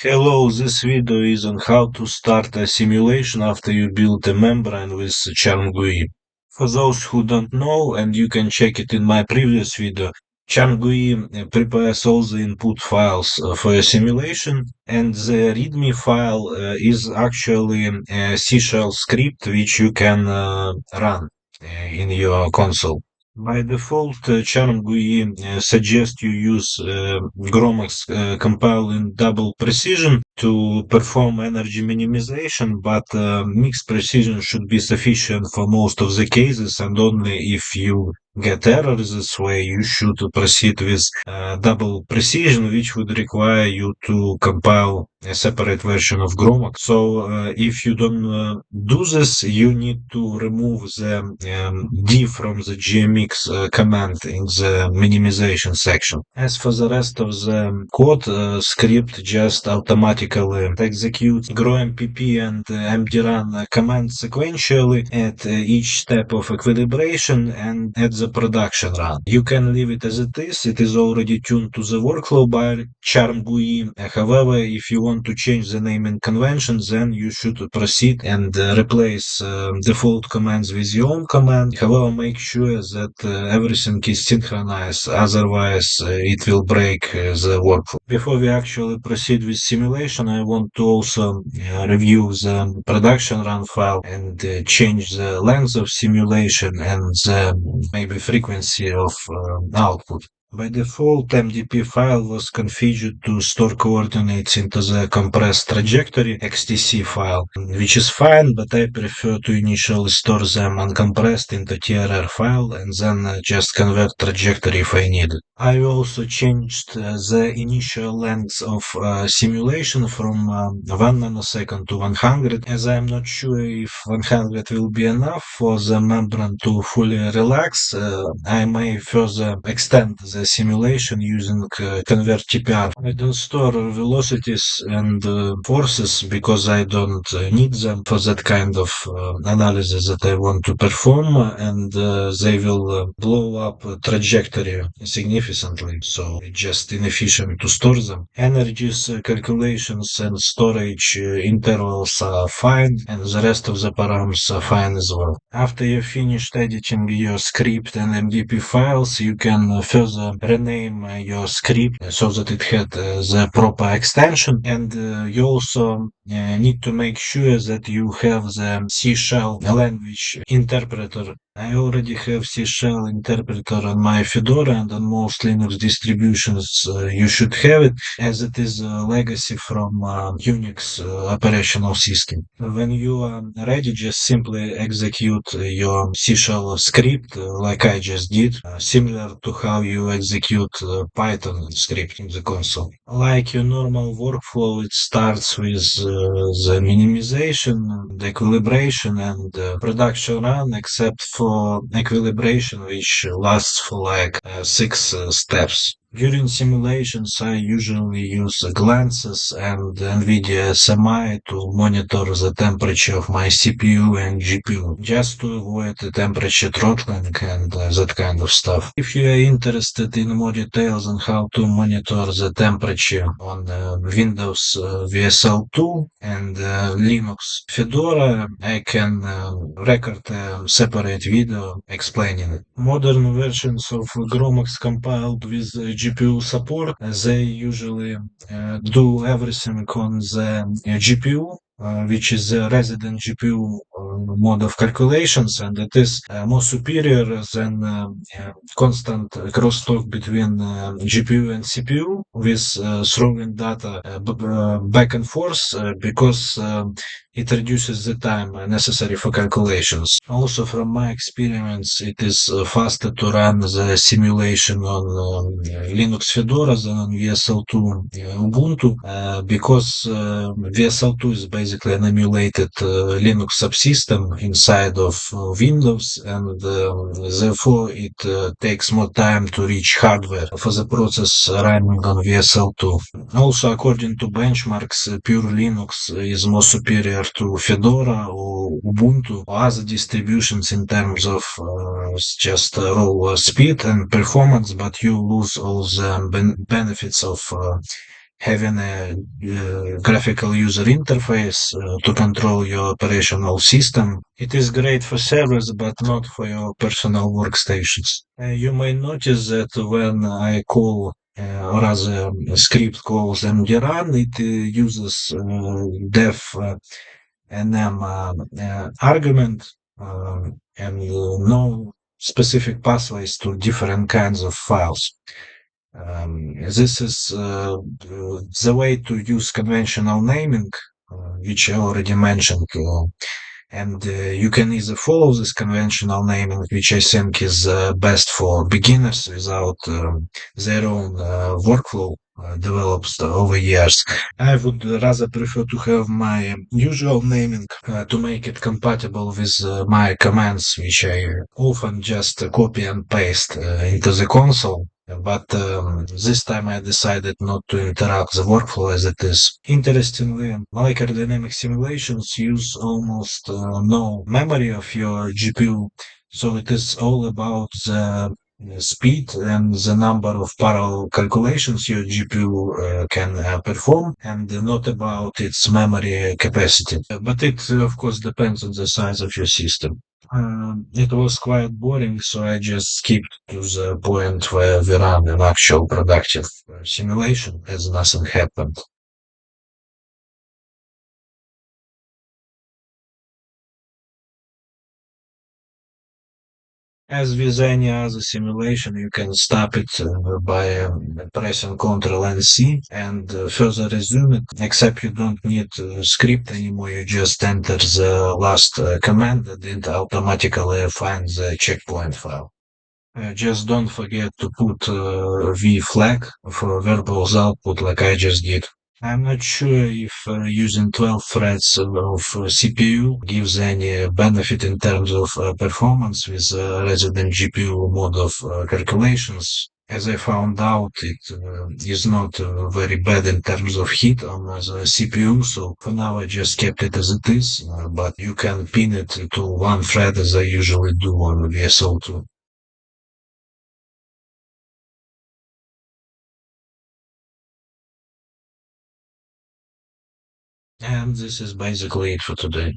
Hello, this video is on how to start a simulation after you build a membrane with CHARMM-GUI. For those who don't know, and you can check it in my previous video, CHARMM-GUI prepares all the input files for a simulation, and the README file is actually a C shell script which you can run in your console. By default, CHARMM-GUI suggests you use GROMACS compile in double precision to perform energy minimization, but mixed precision should be sufficient for most of the cases, and only if you get errors this way, you should proceed with double precision, which would require you to compile a separate version of GROMACS. So if you don't do this, you need to remove the d from the GMX command in the minimization section. As for the rest of the code, script just automatically executes GROMPP and mdrun commands sequentially at each step of equilibration and at the production run. You can leave it as it is already tuned to the workflow by CHARMM-GUI. However, if you want to change the naming conventions, then you should proceed and replace default commands with your own command. However, make sure that everything is synchronized, otherwise it will break the workflow. Before we actually proceed with simulation, I want to also review the production run file and change the length of simulation and the maybe frequency of output. By default, MDP file was configured to store coordinates into the compressed trajectory XTC file, which is fine, but I prefer to initially store them uncompressed into TRR file and then just convert trajectory if I need it. I also changed the initial length of simulation from 1 nanosecond to 100, as I am not sure if 100 will be enough for the membrane to fully relax. I may further extend the simulation using convert TPR. I don't store velocities and forces because I don't need them for that kind of analysis that I want to perform, and they will blow up trajectory significantly, so it's just inefficient to store them. Energies calculations and storage intervals are fine, and the rest of the params are fine as well. After you've finished editing your script and MDP files, you can further rename your script so that it had the proper extension, and you also need to make sure that you have the C shell language interpreter. I already have C shell interpreter on my Fedora, and on most Linux distributions you should have it, as it is a legacy from Unix operational system. When you are ready, just simply execute your C shell script like I just did, similar to how you execute Python script in the console. Like your normal workflow, it starts with the minimization, the equilibration, and production run, except for equilibration, which lasts for like 6 steps. During simulations, I usually use glances and NVIDIA SMI to monitor the temperature of my CPU and GPU, just to avoid the temperature throttling and that kind of stuff. If you are interested in more details on how to monitor the temperature on Windows VSL2 and Linux Fedora, I can record a separate video explaining it. Modern versions of GROMACS compiled with GPU support, they usually do everything on the GPU, which is the resident GPU mode of calculations, and it is more superior than constant crosstalk between GPU and CPU with throwing data back and forth because it reduces the time necessary for calculations. Also, from my experience, it is faster to run the simulation on Linux Fedora than on VSL2 Ubuntu because VSL2 is basically an emulated Linux subsystem inside of Windows, and therefore it takes more time to reach hardware for the process running on VSL2. Also, according to benchmarks, pure Linux is more superior to Fedora or Ubuntu or other distributions in terms of just raw speed and performance, but you lose all the benefits of having a graphical user interface to control your operational system. It is great for servers, but not for your personal workstations. You may notice that when I call or rather script calls mdrun, it uses deffnm argument and no specific pathways to different kinds of files. This is the way to use conventional naming, which I already mentioned. And you can either follow this conventional naming, which I think is best for beginners without their own workflow developed over years. I would rather prefer to have my usual naming to make it compatible with my commands, which I often just copy and paste into the console. But this time I decided not to interrupt the workflow as it is. Interestingly, molecular dynamic simulations use almost no memory of your GPU, so it is all about the speed and the number of parallel calculations your GPU can perform, and not about its memory capacity. But it, of course, depends on the size of your system. It was quite boring, so I just skipped to the point where we ran an actual productive simulation as nothing happened. As with any other simulation, you can stop it by pressing Ctrl and C and further resume it, except you don't need script anymore. You just enter the last command and it automatically finds the checkpoint file. Just don't forget to put V flag for verbose output like I just did. I'm not sure if using 12 threads of CPU gives any benefit in terms of performance with resident GPU mode of calculations. As I found out, it is not very bad in terms of heat on the CPU, so for now I just kept it as it is, but you can pin it to one thread as I usually do on VSO2. And this is basically it for today.